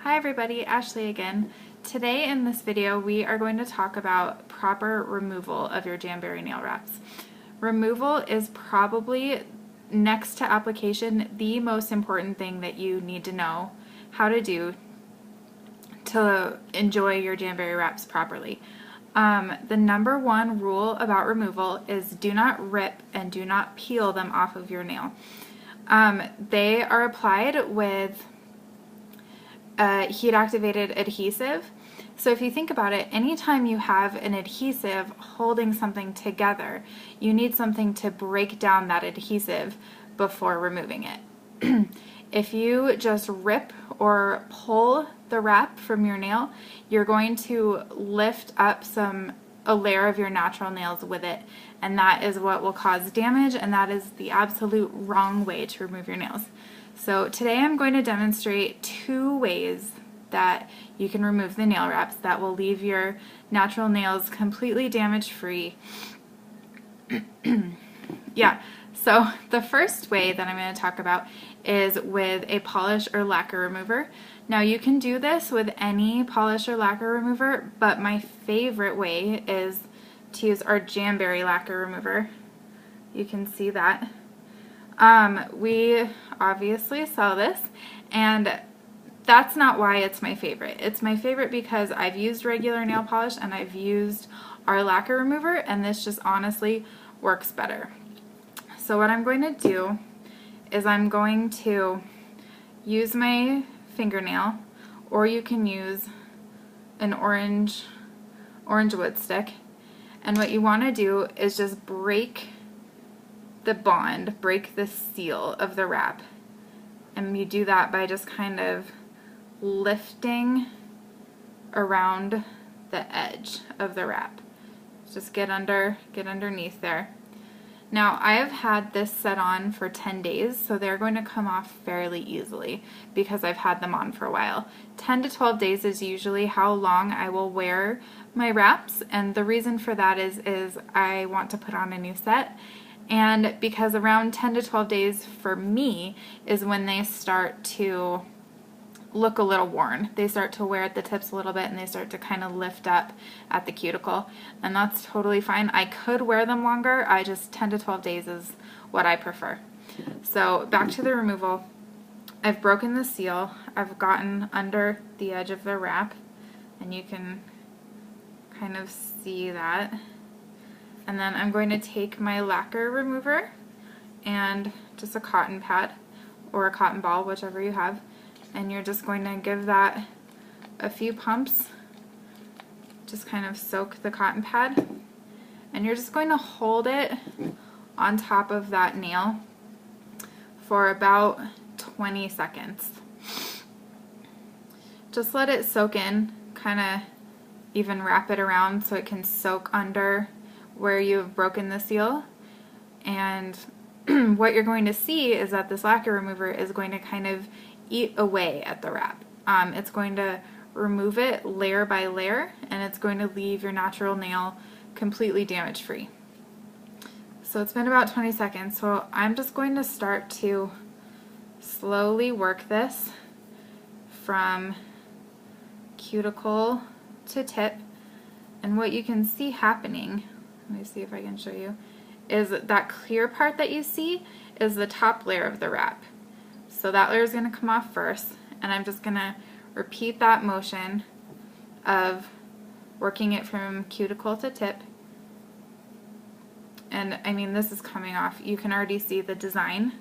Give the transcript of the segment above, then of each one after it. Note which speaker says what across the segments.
Speaker 1: Hi everybody, Ashley again. Today in this video we are going to talk about proper removal of your Jamberry nail wraps. Removal is probably, next to application, the most important thing that you need to know how to do to enjoy your Jamberry wraps properly. The number one rule about removal is do not rip and do not peel them off of your nail. They are applied with heat activated adhesive. So if you think about it, anytime you have an adhesive holding something together, you need something to break down that adhesive before removing it. If you just rip or pull the wrap from your nail, you're going to lift up a layer of your natural nails with it, and that is what will cause damage, and that is the absolute wrong way to remove your nails. So today I'm going to demonstrate two ways that you can remove the nail wraps that will leave your natural nails completely damage free. Yeah, so the first way that I'm going to talk about is with a polish or lacquer remover. Now you can do this with any polish or lacquer remover, but my favorite way is to use our Jamberry lacquer remover. You can see that. We obviously sell this, and that's not why it's my favorite. It's my favorite because I've used regular nail polish and I've used our lacquer remover, and this just honestly works better. So what I'm going to do is I'm going to use my fingernail, or you can use an orange wood stick, and what you want to do is just break the bond, break the seal of the wrap, and you do that by just kind of lifting around the edge of the wrap. Just get underneath there. Now I have had this set on for 10 days, so they're going to come off fairly easily because I've had them on for a while. 10 to 12 days is usually how long I will wear my wraps, and the reason for that is I want to put on a new set, and because around 10 to 12 days for me is when they start to look a little worn. They start to wear at the tips a little bit, and they start to kind of lift up at the cuticle, and that's totally fine. I could wear them longer, 10 to 12 days is what I prefer. So back to the removal. I've broken the seal. I've gotten under the edge of the wrap, and you can kind of see that. And then I'm going to take my lacquer remover and just a cotton pad or a cotton ball, whichever you have, and you're just going to give that a few pumps. Just kind of soak the cotton pad, and you're just going to hold it on top of that nail for about 20 seconds. Just let it soak in, kind of even wrap it around so it can soak under where you've broken the seal. And what you're going to see is that this lacquer remover is going to kind of eat away at the wrap. It's going to remove it layer by layer, and it's going to leave your natural nail completely damage free. So it's been about 20 seconds, so I'm just going to start to slowly work this from cuticle to tip, and what you can see happening, let me see if I can show you, is that clear part that you see is the top layer of the wrap. So that layer is going to come off first, and I'm just going to repeat that motion of working it from cuticle to tip. And I mean, this is coming off. You can already see the design.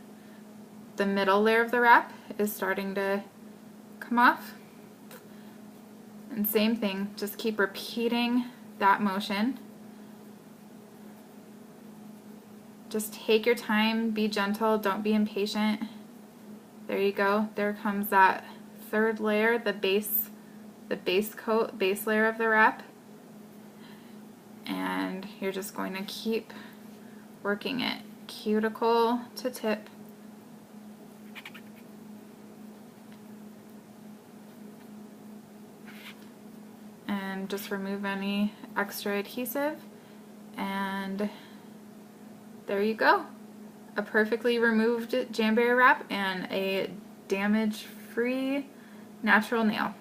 Speaker 1: The middle layer of the wrap is starting to come off. And same thing, just keep repeating that motion. Just take your time, be gentle, don't be impatient. There you go. There comes that third layer, the base layer of the wrap. And you're just going to keep working it, cuticle to tip. And just remove any extra adhesive, and there you go. A perfectly removed Jamberry wrap and a damage-free natural nail.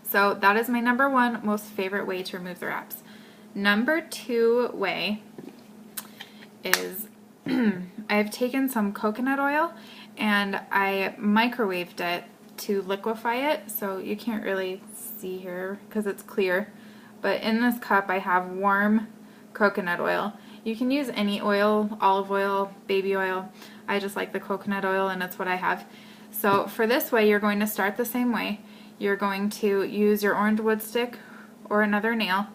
Speaker 1: So that is my number one most favorite way to remove the wraps. Number two way is I've taken some coconut oil and I microwaved it to liquefy it, so you can't really see here because it's clear, but in this cup I have warm coconut oil. You can use any oil, olive oil, baby oil. I just like the coconut oil and it's what I have. So for this way, you're going to start the same way. You're going to use your orange wood stick or another nail,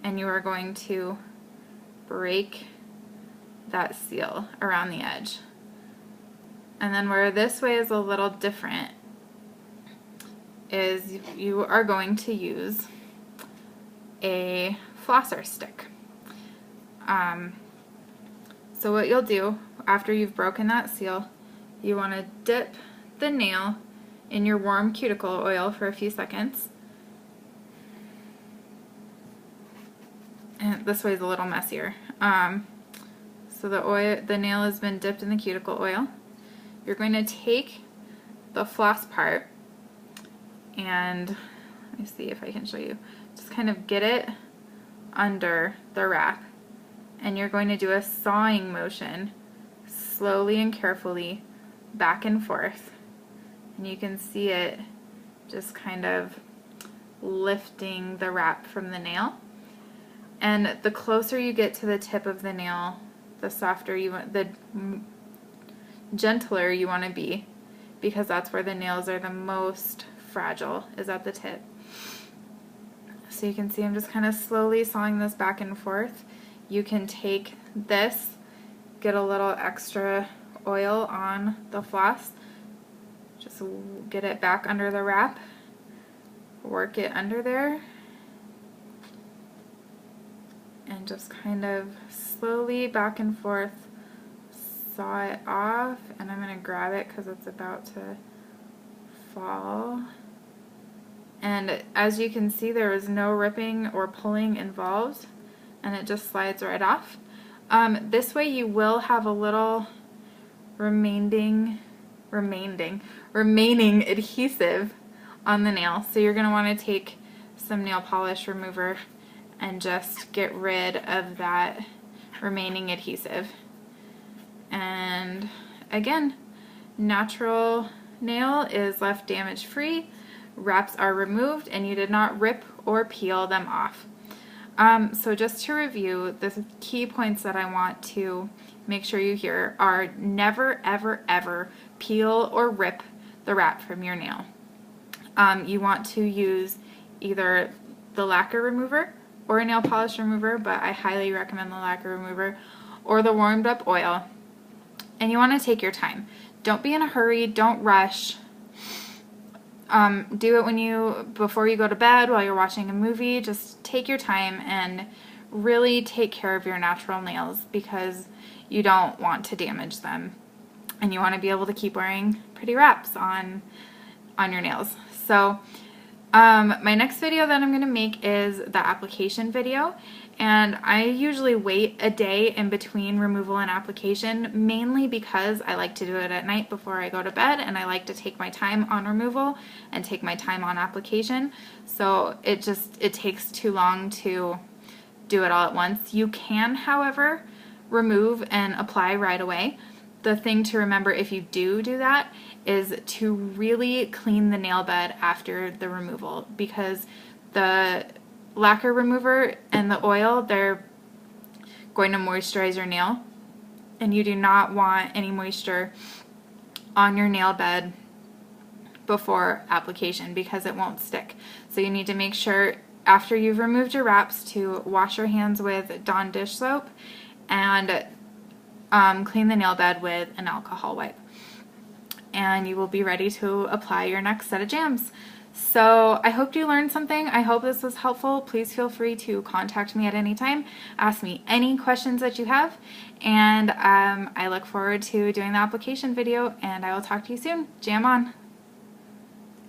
Speaker 1: and you are going to break that seal around the edge. And then where this way is a little different is you are going to use a flosser stick. So what you'll do after you've broken that seal, you want to dip the nail in your warm cuticle oil for a few seconds. And this way is a little messier. So the nail has been dipped in the cuticle oil. You're going to take the floss part and let me see if I can show you. Just kind of get it under the wrap, and you're going to do a sawing motion slowly and carefully back and forth, and you can see it just kind of lifting the wrap from the nail. And the closer you get to the tip of the nail, the softer you want, the gentler you want to be, because that's where the nails are the most fragile, is at the tip. So you can see I'm just kind of slowly sawing this back and forth. You can take this, get a little extra oil on the floss, just get it back under the wrap, work it under there, and just kind of slowly back and forth saw it off. And I'm going to grab it because it's about to fall. And as you can see, there is no ripping or pulling involved, and it just slides right off. This way you will have a little remaining adhesive on the nail. So you're going to want to take some nail polish remover and just get rid of that remaining adhesive. And again, natural nail is left damage free, wraps are removed, and you did not rip or peel them off. So just to review, the key points that I want to make sure you hear are: never, ever, ever peel or rip the wrap from your nail. You want to use either the lacquer remover or a nail polish remover, but I highly recommend the lacquer remover, or the warmed up oil. And you want to take your time. Don't be in a hurry, don't rush. Do it before you go to bed, while you're watching a movie. Just take your time and really take care of your natural nails, because you don't want to damage them. And you want to be able to keep wearing pretty wraps on your nails. So my next video that I'm going to make is the application video, and I usually wait a day in between removal and application, mainly because I like to do it at night before I go to bed, and I like to take my time on removal and take my time on application. So it takes too long to do it all at once. You can, however, remove and apply right away. The thing to remember if you do that is to really clean the nail bed after the removal, because the lacquer remover and the oil, they're going to moisturize your nail, and you do not want any moisture on your nail bed before application, because it won't stick. So you need to make sure after you've removed your wraps to wash your hands with Dawn dish soap and clean the nail bed with an alcohol wipe, and you will be ready to apply your next set of jams. So I hope you learned something. I hope this was helpful. Please feel free to contact me at any time. Ask me any questions that you have, and I look forward to doing the application video, and I will talk to you soon. Jam on!